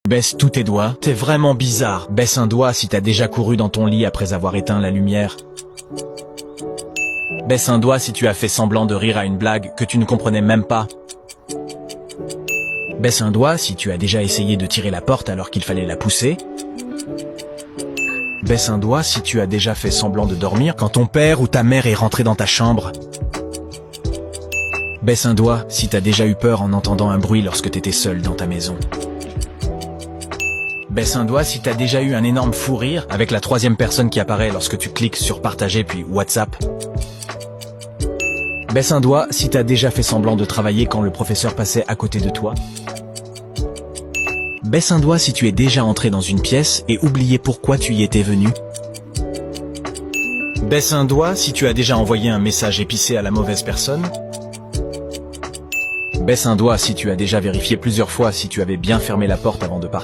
Baisse tous tes doigts, t'es vraiment bizarre. Baisse un doigt si t'as déjà couru dans ton lit après avoir éteint la lumière. Baisse un doigt si tu as fait semblant de rire à une blague que tu ne comprenais même pas. Baisse un doigt si tu as déjà essayé de tirer la porte alors qu'il fallait la pousser. Baisse un doigt si tu as déjà fait semblant de dormir quand ton père ou ta mère est rentré dans ta chambre. Baisse un doigt si t'as déjà eu peur en entendant un bruit lorsque t'étais seul dans ta maison. Baisse un doigt si t'as déjà eu un énorme fou rire avec la troisième personne qui apparaît lorsque tu cliques sur partager puis WhatsApp. Baisse un doigt si t'as déjà fait semblant de travailler quand le professeur passait à côté de toi. Baisse un doigt si tu es déjà entré dans une pièce et oublié pourquoi tu y étais venu. Baisse un doigt si tu as déjà envoyé un message épicé à la mauvaise personne. Baisse un doigt si tu as déjà vérifié plusieurs fois si tu avais bien fermé la porte avant de partir.